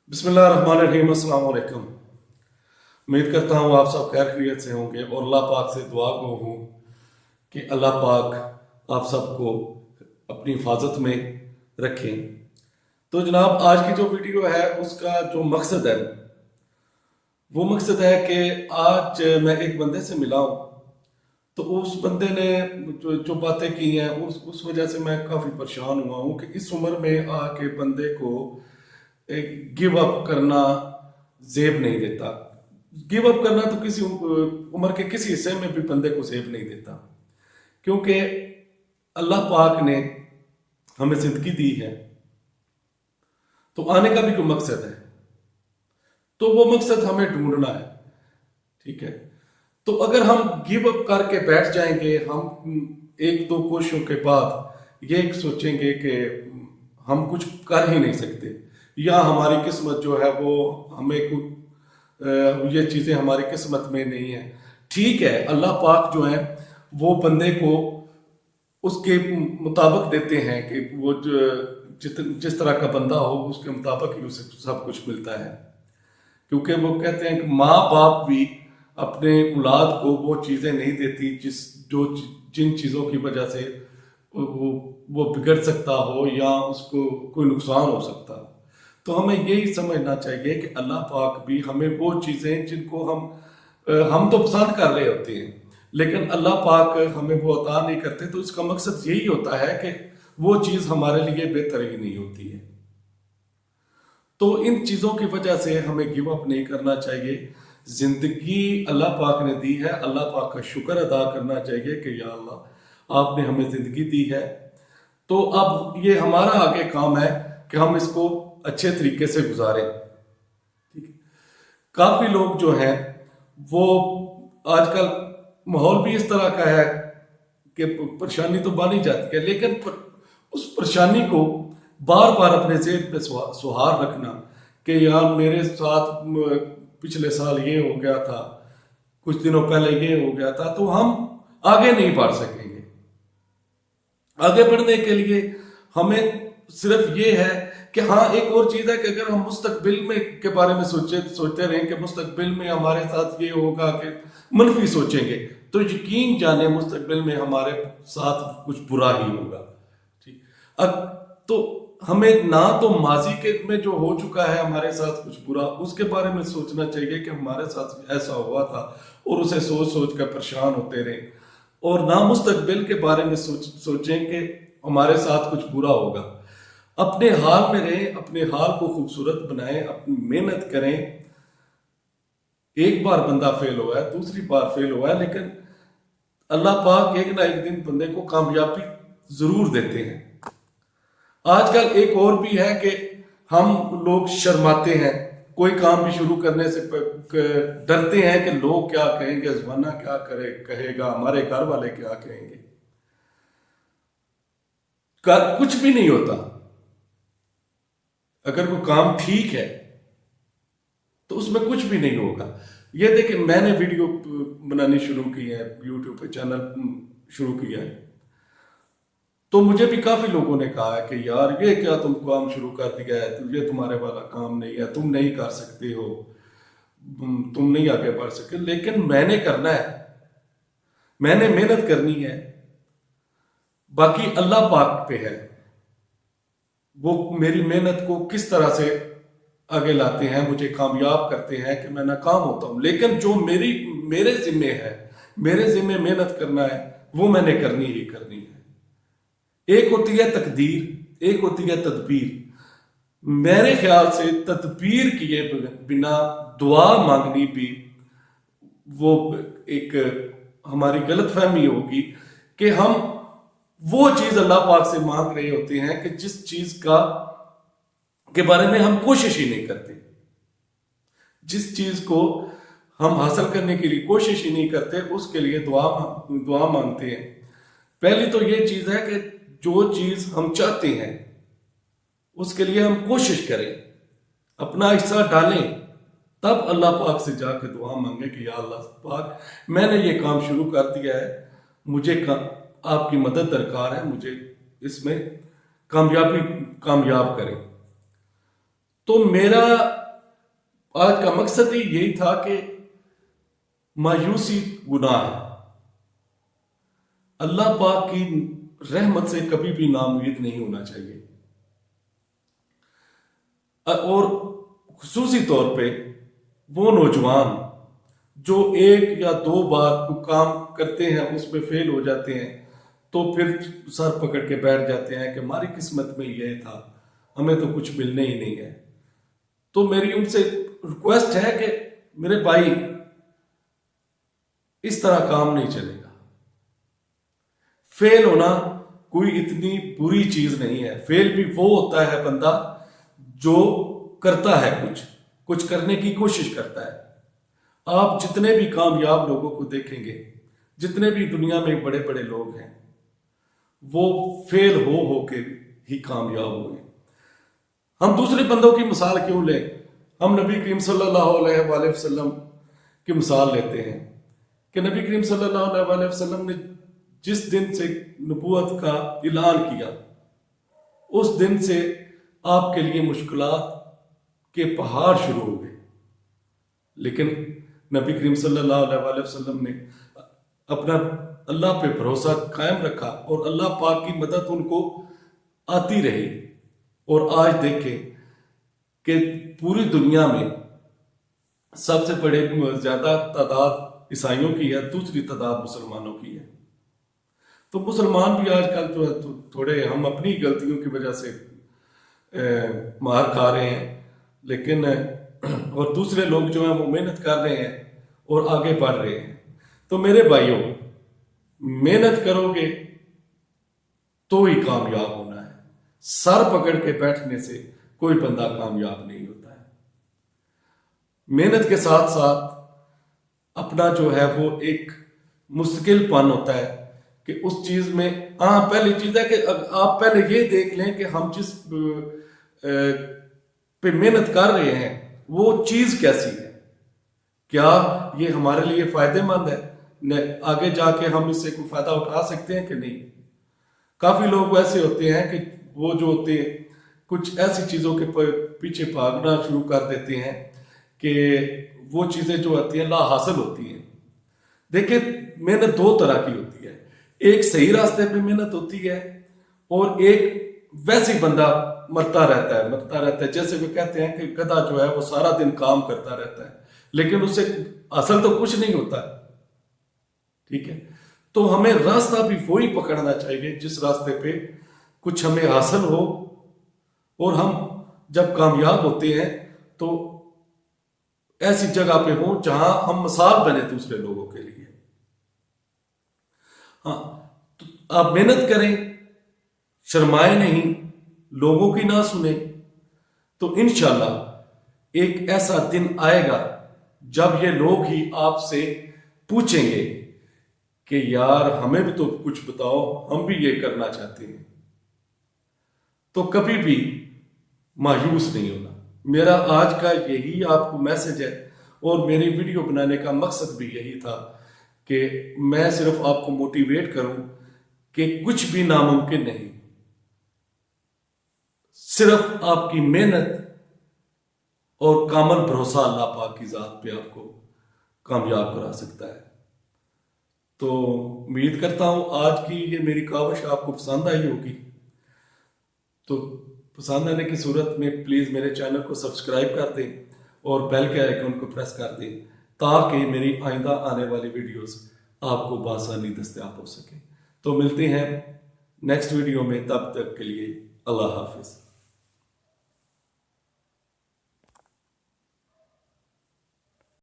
बिस्मिल्लाहिर्रहमानिर्रहीम। अस्सलाम वालेकुम। उम्मीद करता हूँ आप सब खैर खैरियत से होंगे और अल्लाह पाक से दुआ को हूँ कि अल्लाह पाक आप सबको अपनी हिफाजत में रखें। तो जनाब, आज की जो वीडियो है उसका जो मकसद है वो मकसद है कि आज मैं एक बंदे से मिला हूँ, तो उस बंदे ने जो बातें की हैं उस वजह से मैं काफ़ी परेशान हुआ हूँ कि इस उम्र में आके बंदे को गिव अप करना जेब नहीं देता। गिव अप करना तो किसी उम्र के किसी हिस्से में भी बंदे को जेब नहीं देता, क्योंकि अल्लाह पाक ने हमें जिंदगी दी है तो आने का भी कोई मकसद है, तो वो मकसद हमें ढूंढना है। ठीक है, तो अगर हम गिव अप करके बैठ जाएंगे, हम एक दो कोशिशों के बाद ये सोचेंगे कि हम कुछ कर ही नहीं सकते या हमारी किस्मत जो है वो हमें कुछ ये चीज़ें हमारी किस्मत में नहीं है। ठीक है, अल्लाह पाक जो है वो बंदे को उसके मुताबिक देते हैं कि वो जिस तरह का बंदा हो उसके मुताबिक ही उसे सब कुछ मिलता है, क्योंकि वो कहते हैं कि माँ बाप भी अपने औलाद को वो चीज़ें नहीं देती जिन चीज़ों की वजह से वो बिगड़ सकता हो या उसको कोई नुकसान हो सकता हो। तो हमें यही समझना चाहिए कि अल्लाह पाक भी हमें वो चीज़ें जिनको हम तो पसंद कर रहे होते हैं लेकिन अल्लाह पाक हमें वो अता नहीं करते, तो इसका मकसद यही होता है कि वो चीज़ हमारे लिए बेहतर ही नहीं होती है। तो इन चीज़ों की वजह से हमें गिव अप नहीं करना चाहिए। जिंदगी अल्लाह पाक ने दी है, अल्लाह पाक का शुक्र अदा करना चाहिए कि या अल्लाह आपने हमें जिंदगी दी है। तो अब ये हमारा आगे काम है कि हम इसको अच्छे तरीके से गुजारें। ठीक है, काफ़ी लोग जो हैं वो आजकल माहौल भी इस तरह का है कि परेशानी तो बन ही जाती है, लेकिन उस परेशानी को बार बार अपने ज़हन पे सुहार रखना कि यार मेरे साथ पिछले साल ये हो गया था, कुछ दिनों पहले ये हो गया था, तो हम आगे नहीं बढ़ सकेंगे। आगे बढ़ने के लिए हमें सिर्फ ये है कि हाँ, एक और चीज़ है कि अगर हम मुस्तकबिल में के बारे में सोचते रहें कि मुस्तकबिल में हमारे साथ ये होगा, कि मनफी सोचेंगे तो यकीन जाने मुस्तकबिल में हमारे साथ कुछ बुरा ही होगा। ठीक, अब तो हमें ना तो माजी के में जो हो चुका है हमारे साथ कुछ बुरा उसके बारे में सोचना चाहिए कि हमारे साथ ऐसा हुआ था और उसे सोच सोच कर परेशान होते रहे, और ना मुस्तकबिल के बारे में सोचें कि हमारे साथ कुछ बुरा होगा। अपने हाल में रहें, अपने हाल को खूबसूरत बनाएं, अपनी मेहनत करें। एक बार बंदा फेल हुआ है, दूसरी बार फेल हुआ है, लेकिन अल्लाह पाक एक ना एक दिन बंदे को कामयाबी जरूर देते हैं। आजकल एक और भी है कि हम लोग शर्माते हैं, कोई काम भी शुरू करने से डरते हैं कि लोग क्या कहेंगे, ज़माना क्या कहेगा, हमारे घर वाले क्या कहेंगे। कुछ भी नहीं होता। अगर कोई काम ठीक है तो उसमें कुछ भी नहीं होगा। ये देखिए, मैंने वीडियो बनानी शुरू की है, यूट्यूब पे चैनल शुरू किया है, तो मुझे भी काफ़ी लोगों ने कहा है कि यार ये क्या तुम काम शुरू कर दिया है, तो ये तुम्हारे वाला काम नहीं है, तुम नहीं कर सकते हो, तुम नहीं आगे बढ़ सकते। लेकिन मैंने करना है, मैंने मेहनत करनी है, बाकी अल्लाह पाक पे है वो मेरी मेहनत को किस तरह से आगे लाते हैं, मुझे कामयाब करते हैं कि मैं नाकाम होता हूं। लेकिन जो मेरे जिम्मे है, मेरे जिम्मे मेहनत करना है, वो मैंने करनी ही करनी है। एक होती है तकदीर, एक होती है तदबीर। मेरे ख्याल से तदबीर किए बिना दुआ मांगनी भी वो एक हमारी गलत फहमी होगी कि हम वो चीज अल्लाह पाक से मांग रहे होते हैं कि जिस चीज के बारे में हम कोशिश ही नहीं करते, जिस चीज को हम हासिल करने के लिए कोशिश ही नहीं करते, उसके लिए दुआ मांगते हैं। पहली तो ये चीज है कि जो चीज हम चाहते हैं उसके लिए हम कोशिश करें, अपना हिस्सा डालें, तब अल्लाह पाक से जाकर दुआ मांगे कि या अल्लाह पाक, मैंने ये काम शुरू कर दिया है, मुझे आपकी मदद दरकार है, मुझे इसमें कामयाब करें। तो मेरा آج کا مقصد ہی یہی تھا کہ مایوسی گناہ ہے، اللہ پاک کی رحمت سے کبھی بھی ناامید نہیں ہونا چاہیے، اور خصوصی طور پہ وہ نوجوان جو ایک یا دو بار کوئی کام کرتے ہیں اس میں فیل ہو جاتے ہیں تو پھر سر پکڑ کے بیٹھ جاتے ہیں کہ ہماری قسمت میں یہ تھا، ہمیں تو کچھ ملنے ہی نہیں ہے۔ تو میری ان سے ریکویسٹ ہے کہ میرے بھائی اس طرح کام نہیں چلے گا، فیل ہونا کوئی اتنی بری چیز نہیں ہے۔ فیل بھی وہ ہوتا ہے بندہ جو کرتا ہے کچھ کرنے کی کوشش کرتا ہے۔ آپ جتنے بھی کامیاب لوگوں کو دیکھیں گے، جتنے بھی دنیا میں بڑے بڑے لوگ ہیں، وہ فیل ہو کے ہی کامیاب ہوئے۔ ہم دوسرے بندوں کی مثال کیوں لیں؟ ہم نبی کریم صلی اللہ علیہ وآلہ وسلم کی مثال لیتے ہیں کہ نبی کریم صلی اللہ علیہ وآلہ وسلم نے جس دن سے نبوت کا اعلان کیا، اس دن سے آپ کے لیے مشکلات کے پہاڑ شروع ہو گئے، لیکن نبی کریم صلی اللہ علیہ وآلہ وسلم نے اپنا اللہ پہ بھروسہ قائم رکھا اور اللہ پاک کی مدد ان کو آتی رہی۔ اور آج دیکھیں کہ پوری دنیا میں سب سے بڑے زیادہ تعداد عیسائیوں کی ہے، دوسری تعداد مسلمانوں کی ہے۔ تو مسلمان بھی آج کل جو ہے تھوڑے ہم اپنی غلطیوں کی وجہ سے مار کھا رہے ہیں، لیکن اور دوسرے لوگ جو ہیں وہ محنت کر رہے ہیں اور آگے بڑھ رہے ہیں۔ تو میرے بھائیوں، محنت کرو گے تو ہی کامیاب ہونا ہے، سر پکڑ کے بیٹھنے سے کوئی بندہ کامیاب نہیں ہوتا ہے۔ محنت کے ساتھ ساتھ اپنا جو ہے وہ ایک مستقل پن ہوتا ہے کہ اس چیز میں پہلی چیز ہے کہ آپ پہلے یہ دیکھ لیں کہ ہم جس پہ محنت کر رہے ہیں وہ چیز کیسی ہے، کیا یہ ہمارے لیے فائدہ مند ہے، آگے جا کے ہم اس سے کوئی فائدہ اٹھا سکتے ہیں کہ نہیں۔ کافی لوگ ایسے ہوتے ہیں کہ وہ جو ہوتے ہیں کچھ ایسی چیزوں کے پیچھے بھاگنا شروع کر دیتے ہیں کہ وہ چیزیں جو ہوتی ہیں لا حاصل ہوتی ہیں۔ دیکھیں، محنت دو طرح کی ہوتی ہے، ایک صحیح راستے پہ محنت ہوتی ہے اور ایک ویسے بندہ مرتا رہتا ہے، جیسے وہ کہتے ہیں کہ گدھا جو ہے وہ سارا دن کام کرتا رہتا ہے لیکن اسے اصل تو کچھ نہیں ہوتا ہے، ٹھیک ہے۔ تو ہمیں راستہ بھی وہی پکڑنا چاہیے جس راستے پہ کچھ ہمیں حاصل ہو، اور ہم جب کامیاب ہوتے ہیں تو ایسی جگہ پہ ہوں جہاں ہم مثال بنے دوسرے لوگوں کے لیے۔ تو آپ محنت کریں، شرمائے نہیں، لوگوں کی نہ سنیں، تو انشاءاللہ ایک ایسا دن آئے گا جب یہ لوگ ہی آپ سے پوچھیں گے کہ یار ہمیں بھی تو کچھ بتاؤ، ہم بھی یہ کرنا چاہتے ہیں۔ تو کبھی بھی مایوس نہیں ہونا۔ میرا آج کا یہی آپ کو میسج ہے، اور میری ویڈیو بنانے کا مقصد بھی یہی تھا کہ میں صرف آپ کو موٹیویٹ کروں کہ کچھ بھی ناممکن نہیں، صرف آپ کی محنت اور کامل بھروسہ اللہ پاک کی ذات پہ آپ کو کامیاب کرا سکتا ہے۔ تو امید کرتا ہوں آج کی یہ میری کاوش آپ کو پسند آئی ہوگی۔ تو پسند آنے کی صورت میں پلیز میرے چینل کو سبسکرائب کر دیں اور بیل کے آئیکن کو پریس کر دیں تاکہ میری آئندہ آنے والی ویڈیوز آپ کو بآسانی دستیاب ہو سکیں۔ تو ملتے ہیں نیکسٹ ویڈیو میں، تب تک کے لیے اللہ حافظ۔